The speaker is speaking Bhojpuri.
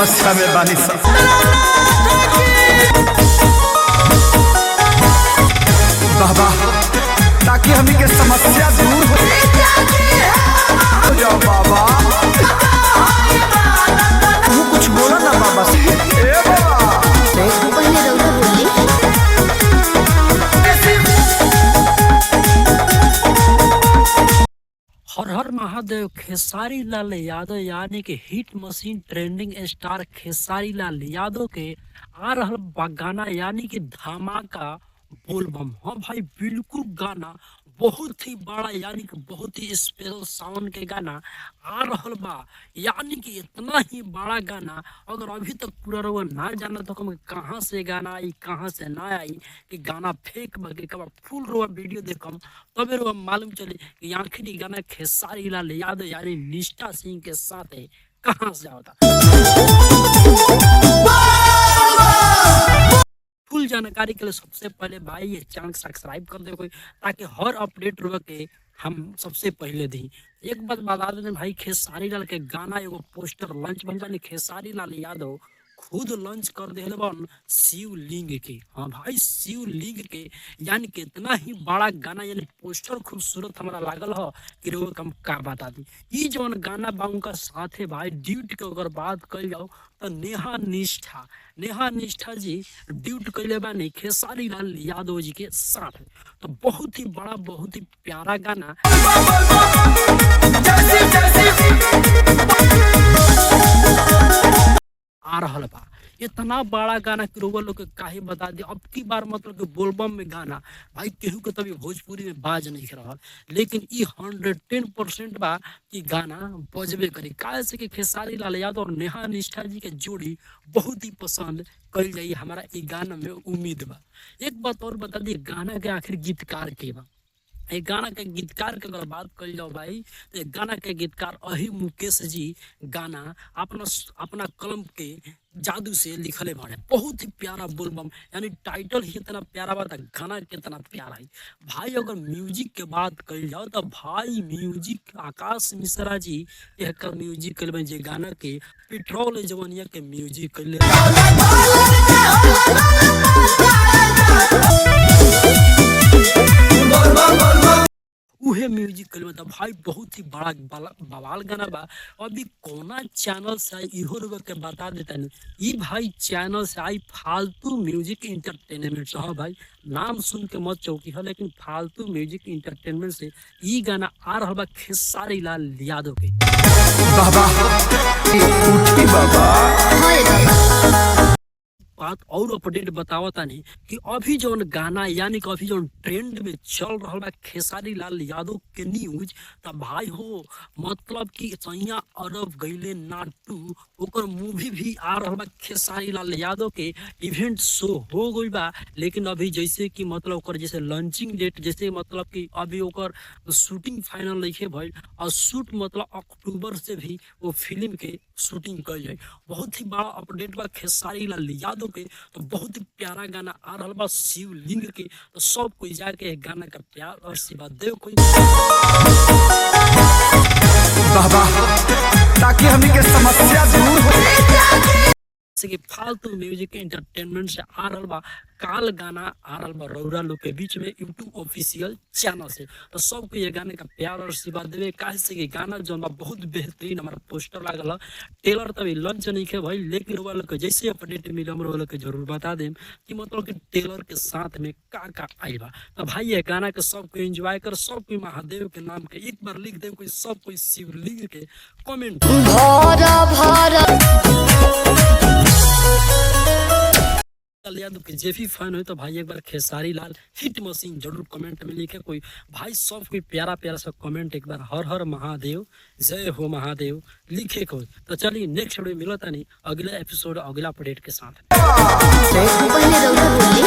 समस्या में बानी बाबा, ताकि हमी के समस्या दूर हो जाओ बाबा। तू कुछ बोला ना बाबा से। ए बाबा पहले रउआ बोली। हर हर महादेव। खेसारी लाल यादव यानी कि hit machine trending star Khesari Lal Yadav के आ रहल बा गाना यानी कि धमाका बोलबम। हाँ भाई, बिल्कुल गाना बहुत ही बड़ा यानी कि बहुत ही स्पेशल साउंड के गाना आ रहल बा। यानी कि इतना ही बड़ा गाना अगर अभी तक पूरा रउआ ना जाना तो हम कहाँ से गाना आई कहाँ से ना आई, कि गाना फेक बगे कब फुल रउआ वीडियो देखम तबे रउआ मालूम चले कि आखिर ये गाना खेसारी लाल यादव यानी निष्ठा सिंह के साथ है कहाँ से आता। फुल जानकारी के लिए सबसे पहले भाई ये चैनल सब्सक्राइब कर दे कोई, ताकि हर अपडेट रुआ के हम सबसे पहले दी। एक बात बता दें भाई, खेसारी लाल के गाना एगो पोस्टर लॉन्च बन जाने खेसारी लाल यादव खुद लॉन्च कर दिले बन शिवलिंग के। हाँ भाई, शिवलिंग के यानी कि इतना ही बड़ा गाना यानी पोस्टर खूबसूरत हमारा लागल हो कि रोग कम का बता दी। ये जौन गाना बा उनका साथ है भाई ड्यूट के अगर बात कर जाओ तो नेहा निष्ठा जी ड्यूट कैले बानी खेसारी लाल यादव जी के साथ। तो बहुत ही बड़ा बहुत ही प्यारा गाना आ रहल बा। इतना बड़ा गाना कि रोवा लोग काहे बता दे। अब की बार मतलब कि बोलबम में गाना भाई केहू के तभी भोजपुरी में बाज नहीं रहल, लेकिन ई 110% बा कि गाना बजबे करी। काहे से कि खेसारी लाल यादव और नेहा निष्ठा जी के जोड़ी बहुत ही पसंद कल जाई, हमारा ई गाना में उम्मीद बा। एक बात और बता दी, गाना के आखिर गीतकार के बा। एक गाना के गीतकार के अगर बात कर जाओ भाई तो एक गाना के गीतकार अही मुकेश जी गाना अपना कलम के जादू से लिखले बाड़े। बहुत ही प्यारा बोलबम यानी टाइटल ही इतना प्यारा बा, गाना कितना प्यारा है भाई। अगर म्यूजिक के बात कर जाओ तो भाई म्यूजिक आकाश मिश्रा जी एक म्यूजिक कर जे गाना के पेट्रोल जवनिया के म्यूजिक कर उहे म्यूजिक कर मतलब भाई बहुत ही बड़ा बवाल गाना बा। अभी कोना चैनल से आई इहो रुआ के बता देता नहीं, ये भाई चैनल से आई फालतू म्यूजिक इंटरटेनमेंट से। हाँ भाई, नाम सुन के मत चौकी है, लेकिन फालतू म्यूजिक इंटरटेनमेंट से ये गाना आ रहा बा खेसारी लाल यादव के। बाबा बात और अपडेट बतावता नहीं कि अभी जो गाना यानी कि अभी जो ट्रेंड में चल रहा बा खेसारी लाल यादव के न्यूज, तब भाई हो मतलब कि सैया अरब गईले नाटू ओकर मूवी भी आ रहा बा खेसारी लाल यादव के। इवेंट शो हो गई बा, लेकिन अभी जैसे कि मतलब ओकर जैसे लॉन्चिंग डेट जैसे मतलब कि अभी ओकर शूटिंग फाइनल नहीं भइल और शूट मतलब अक्टूबर से भी वो फिल्म के शूटिंग कर जाए। बहुत ही बड़ा अपडेट बा खेसारी लाल यादव के। तो बहुत ही प्यारा गाना आ रहा बा शिवलिंग के। तो सब कोई जाके गाना का प्यार और आशीर्वाद दे कोई बाबा, ताकि हमी के समस्या दूर हो। कि फालतू म्यूजिक एंटरटेनमेंट से आ रहा बा काल गाना आ रहा बा रौरा लोग के बीच में यूट्यूब ऑफिशियल चैनल से। तो सबको ये गाने का प्यार और आशीर्वाद देवे। काहे से कि गाना जो बा बहुत बेहतरीन हमारा पोस्टर लागल है, टेलर तभी लॉन्च नहीं के भाई, लेकिन रौरा लोग के जैसे अपडेट मिले हम रौरा लोग के जरूर बता दें कि मतलब कि टेलर के साथ में का आई बा। तो भाई ये गाना के सबको एंजॉय कर, सब कोई महादेव के नाम के एक बार लिख दे कोई, सब कोई शिवलिंग के कमेंट यादव के जे भी फैन हो तो भाई एक बार खेसारी लाल हिट मशीन जरूर कमेंट में लिखे कोई। भाई सब कोई प्यारा प्यारा सा कमेंट एक बार हर हर महादेव जय हो महादेव लिखे कोई। तो चलिए नेक्स्ट वीडियो मिलता नहीं अगला एपिसोड अगला अपडेट के साथ। पहले रउआ बोली।